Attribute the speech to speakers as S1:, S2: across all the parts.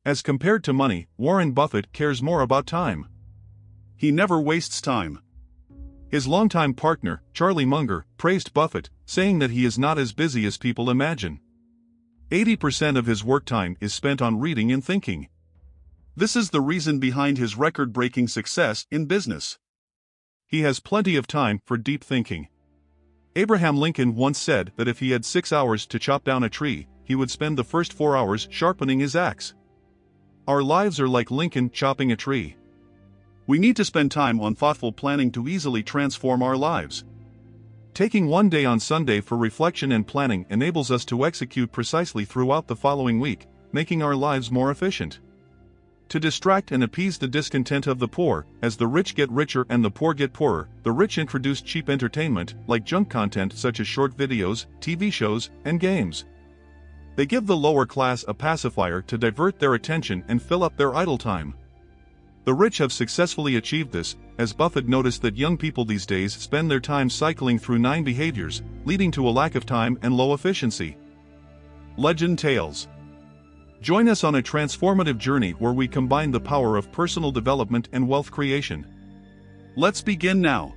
S1: As compared to money, Warren Buffett cares more about time. He never wastes time. His longtime partner, Charlie Munger, praised Buffett, saying that he is not as busy as people imagine. 80% of his work time is spent on reading and thinking. This is the reason behind his record-breaking success in business. He has plenty of time for deep thinking. Abraham Lincoln once said that if he had 6 hours to chop down a tree, he would spend the first 4 hours sharpening his axe. Our lives are like Lincoln chopping a tree. We need to spend time on thoughtful planning to easily transform our lives. Taking one day on Sunday for reflection and planning enables us to execute precisely throughout the following week, making our lives more efficient. To distract and appease the discontent of the poor, as the rich get richer and the poor get poorer, the rich introduce cheap entertainment, like junk content such as short videos, TV shows, and games. They give the lower class a pacifier to divert their attention and fill up their idle time. The rich have successfully achieved this, as Buffett noticed that young people these days spend their time cycling through 9 behaviors, leading to a lack of time and low efficiency. Legend Tales. Join us on a transformative journey where we combine the power of personal development and wealth creation. Let's begin now.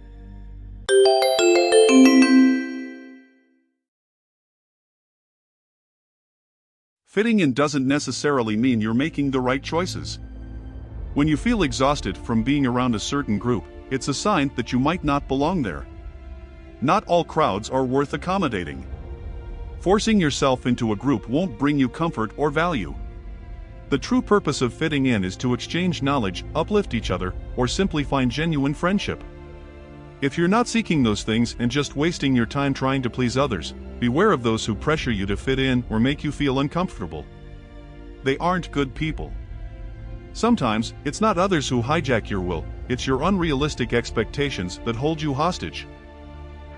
S1: Fitting in doesn't necessarily mean you're making the right choices. When you feel exhausted from being around a certain group, it's a sign that you might not belong there. Not all crowds are worth accommodating. Forcing yourself into a group won't bring you comfort or value. The true purpose of fitting in is to exchange knowledge, uplift each other, or simply find genuine friendship. If you're not seeking those things and just wasting your time trying to please others, beware of those who pressure you to fit in or make you feel uncomfortable. They aren't good people. Sometimes, it's not others who hijack your will, it's your unrealistic expectations that hold you hostage.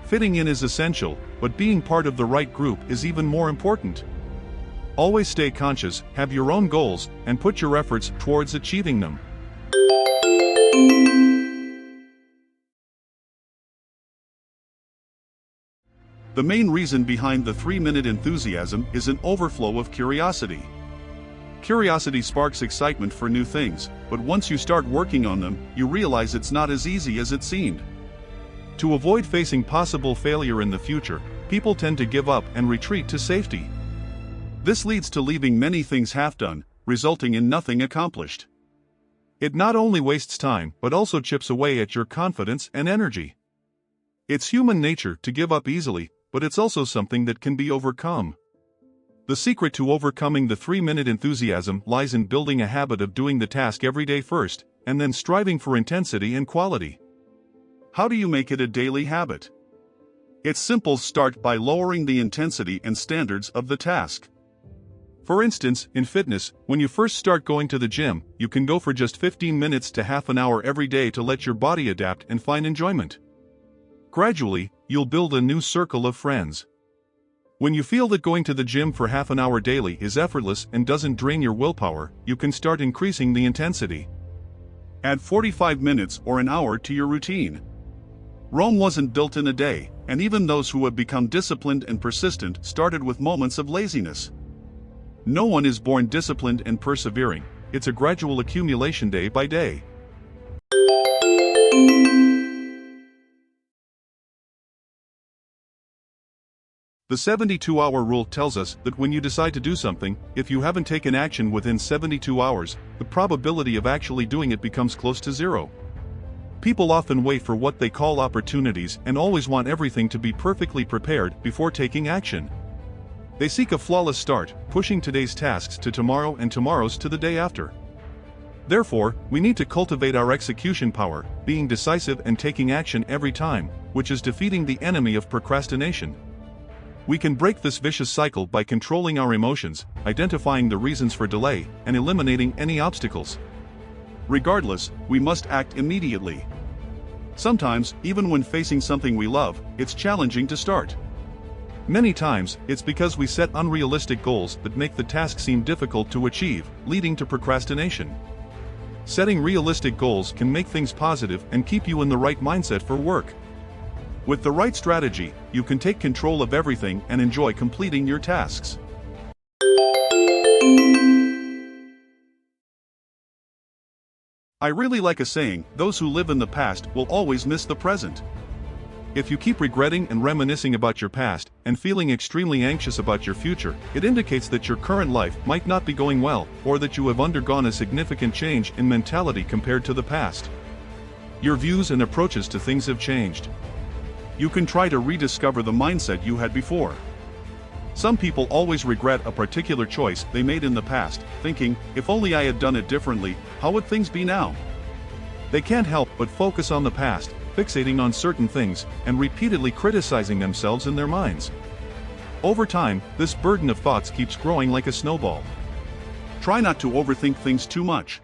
S1: Fitting in is essential, but being part of the right group is even more important. Always stay conscious, have your own goals, and put your efforts towards achieving them. The main reason behind the 3-minute enthusiasm is an overflow of curiosity. Curiosity sparks excitement for new things, but once you start working on them, you realize it's not as easy as it seemed. To avoid facing possible failure in the future, people tend to give up and retreat to safety. This leads to leaving many things half done, resulting in nothing accomplished. It not only wastes time, but also chips away at your confidence and energy. It's human nature to give up easily, but it's also something that can be overcome. The secret to overcoming the 3-minute enthusiasm lies in building a habit of doing the task every day first, and then striving for intensity and quality. How do you make it a daily habit? It's simple. Start by lowering the intensity and standards of the task. For instance, in fitness, when you first start going to the gym, you can go for just 15 minutes to half an hour every day to let your body adapt and find enjoyment. Gradually, you'll build a new circle of friends. When you feel that going to the gym for half an hour daily is effortless and doesn't drain your willpower, you can start increasing the intensity. Add 45 minutes or an hour to your routine. Rome wasn't built in a day, and even those who have become disciplined and persistent started with moments of laziness. No one is born disciplined and persevering, it's a gradual accumulation day by day. The 72-hour rule tells us that when you decide to do something, if you haven't taken action within 72 hours, the probability of actually doing it becomes close to zero. People often wait for what they call opportunities and always want everything to be perfectly prepared before taking action. They seek a flawless start, pushing today's tasks to tomorrow and tomorrow's to the day after. Therefore, we need to cultivate our execution power, being decisive and taking action every time, which is defeating the enemy of procrastination. We can break this vicious cycle by controlling our emotions, identifying the reasons for delay, and eliminating any obstacles. Regardless, we must act immediately. Sometimes, even when facing something we love, it's challenging to start. Many times, it's because we set unrealistic goals that make the task seem difficult to achieve, leading to procrastination. Setting realistic goals can make things positive and keep you in the right mindset for work. With the right strategy, you can take control of everything and enjoy completing your tasks. I really like a saying, those who live in the past will always miss the present. If you keep regretting and reminiscing about your past, and feeling extremely anxious about your future, it indicates that your current life might not be going well, or that you have undergone a significant change in mentality compared to the past. Your views and approaches to things have changed. You can try to rediscover the mindset you had before. Some people always regret a particular choice they made in the past, thinking, if only I had done it differently, how would things be now? They can't help but focus on the past, fixating on certain things, and repeatedly criticizing themselves in their minds. Over time, this burden of thoughts keeps growing like a snowball. Try not to overthink things too much.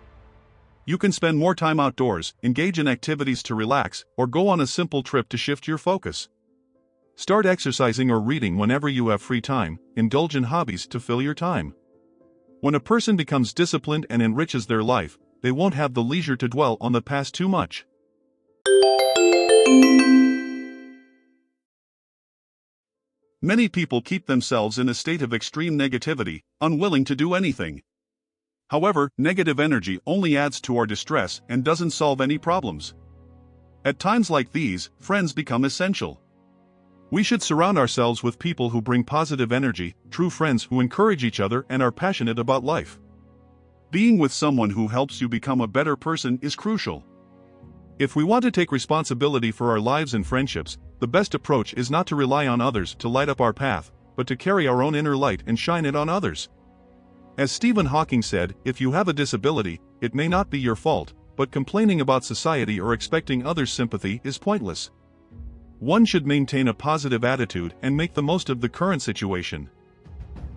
S1: You can spend more time outdoors, engage in activities to relax, or go on a simple trip to shift your focus. Start exercising or reading whenever you have free time, indulge in hobbies to fill your time. When a person becomes disciplined and enriches their life, they won't have the leisure to dwell on the past too much. Many people keep themselves in a state of extreme negativity, unwilling to do anything. However, negative energy only adds to our distress and doesn't solve any problems. At times like these, friends become essential. We should surround ourselves with people who bring positive energy, true friends who encourage each other and are passionate about life. Being with someone who helps you become a better person is crucial. If we want to take responsibility for our lives and friendships, the best approach is not to rely on others to light up our path, but to carry our own inner light and shine it on others. As Stephen Hawking said, if you have a disability, it may not be your fault, but complaining about society or expecting others' sympathy is pointless. One should maintain a positive attitude and make the most of the current situation.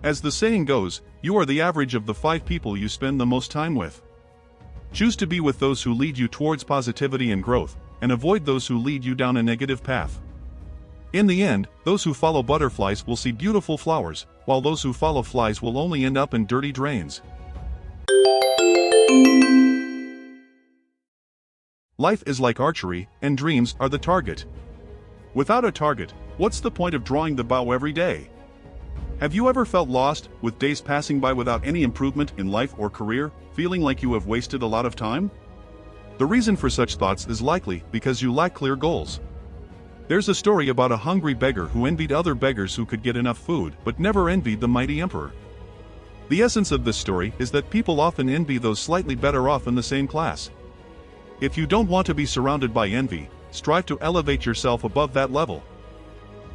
S1: As the saying goes, you are the average of the 5 people you spend the most time with. Choose to be with those who lead you towards positivity and growth, and avoid those who lead you down a negative path. In the end, those who follow butterflies will see beautiful flowers, while those who follow flies will only end up in dirty drains. Life is like archery, and dreams are the target. Without a target, what's the point of drawing the bow every day? Have you ever felt lost, with days passing by without any improvement in life or career, feeling like you have wasted a lot of time? The reason for such thoughts is likely because you lack clear goals. There's a story about a hungry beggar who envied other beggars who could get enough food, but never envied the mighty emperor. The essence of this story is that people often envy those slightly better off in the same class. If you don't want to be surrounded by envy, strive to elevate yourself above that level.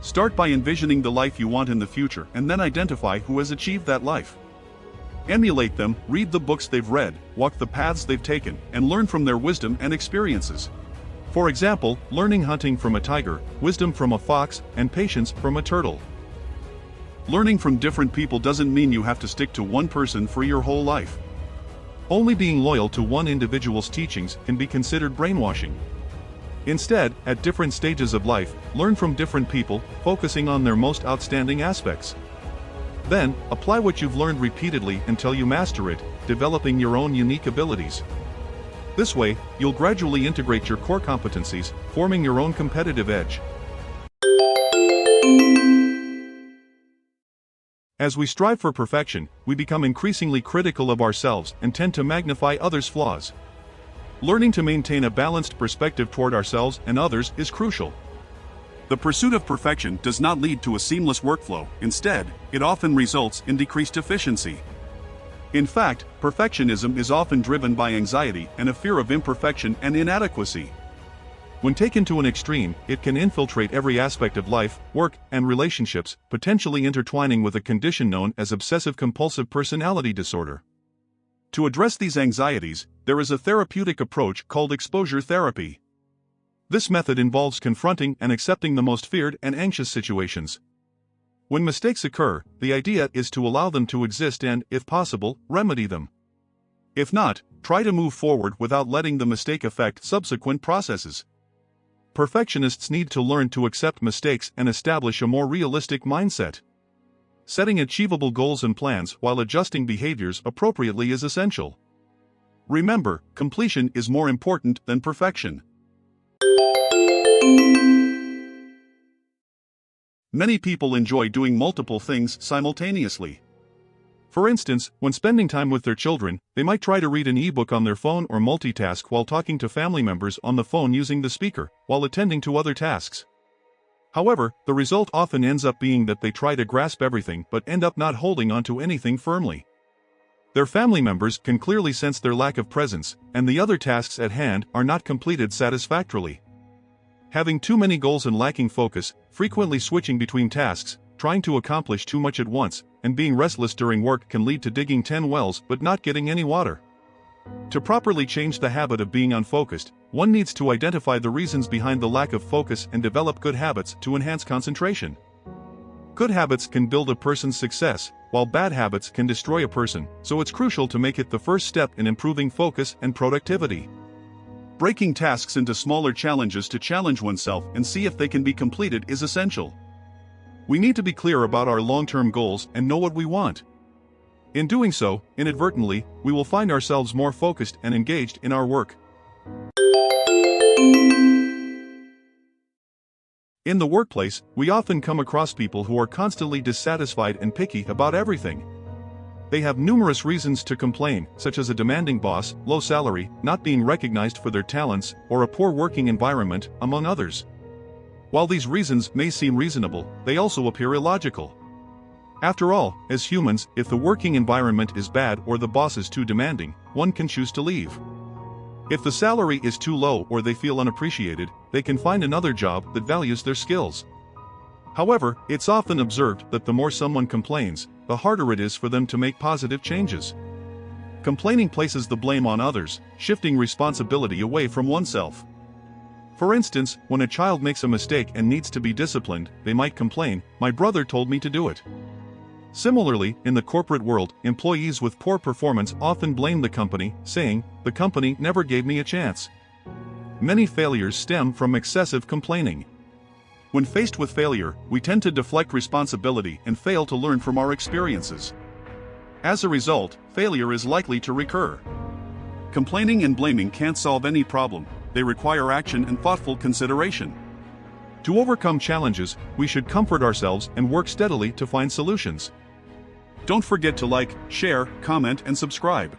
S1: Start by envisioning the life you want in the future and then identify who has achieved that life. Emulate them, read the books they've read, walk the paths they've taken, and learn from their wisdom and experiences. For example, learning hunting from a tiger, wisdom from a fox, and patience from a turtle. Learning from different people doesn't mean you have to stick to one person for your whole life. Only being loyal to one individual's teachings can be considered brainwashing. Instead, at different stages of life, learn from different people, focusing on their most outstanding aspects. Then, apply what you've learned repeatedly until you master it, developing your own unique abilities. This way, you'll gradually integrate your core competencies, forming your own competitive edge. As we strive for perfection, we become increasingly critical of ourselves and tend to magnify others' flaws. Learning to maintain a balanced perspective toward ourselves and others is crucial. The pursuit of perfection does not lead to a seamless workflow. Instead, it often results in decreased efficiency. In fact, perfectionism is often driven by anxiety and a fear of imperfection and inadequacy. When taken to an extreme, it can infiltrate every aspect of life, work, and relationships, potentially intertwining with a condition known as obsessive-compulsive personality disorder. To address these anxieties, there is a therapeutic approach called exposure therapy. This method involves confronting and accepting the most feared and anxious situations. When mistakes occur, the idea is to allow them to exist and, if possible, remedy them. If not, try to move forward without letting the mistake affect subsequent processes. Perfectionists need to learn to accept mistakes and establish a more realistic mindset. Setting achievable goals and plans while adjusting behaviors appropriately is essential. Remember, completion is more important than perfection. Many people enjoy doing multiple things simultaneously. For instance, when spending time with their children, they might try to read an ebook on their phone or multitask while talking to family members on the phone using the speaker, while attending to other tasks. However, the result often ends up being that they try to grasp everything but end up not holding onto anything firmly. Their family members can clearly sense their lack of presence, and the other tasks at hand are not completed satisfactorily. Having too many goals and lacking focus, frequently switching between tasks, trying to accomplish too much at once, and being restless during work can lead to digging 10 wells but not getting any water. To properly change the habit of being unfocused, one needs to identify the reasons behind the lack of focus and develop good habits to enhance concentration. Good habits can build a person's success, while bad habits can destroy a person, so it's crucial to make it the first step in improving focus and productivity. Breaking tasks into smaller challenges to challenge oneself and see if they can be completed is essential. We need to be clear about our long-term goals and know what we want. In doing so, inadvertently, we will find ourselves more focused and engaged in our work. In the workplace, we often come across people who are constantly dissatisfied and picky about everything. They have numerous reasons to complain, such as a demanding boss, low salary, not being recognized for their talents, or a poor working environment, among others. While these reasons may seem reasonable, they also appear illogical. After all, as humans, if the working environment is bad or the boss is too demanding, one can choose to leave. If the salary is too low or they feel unappreciated, they can find another job that values their skills. However, it's often observed that the more someone complains, the harder it is for them to make positive changes. Complaining places the blame on others, shifting responsibility away from oneself. For instance, when a child makes a mistake and needs to be disciplined, they might complain, "My brother told me to do it." Similarly, in the corporate world, employees with poor performance often blame the company, saying, "The company never gave me a chance." Many failures stem from excessive complaining. When faced with failure, we tend to deflect responsibility and fail to learn from our experiences. As a result, failure is likely to recur. Complaining and blaming can't solve any problem. They require action and thoughtful consideration. To overcome challenges, we should comfort ourselves and work steadily to find solutions. Don't forget to like, share, comment, and subscribe.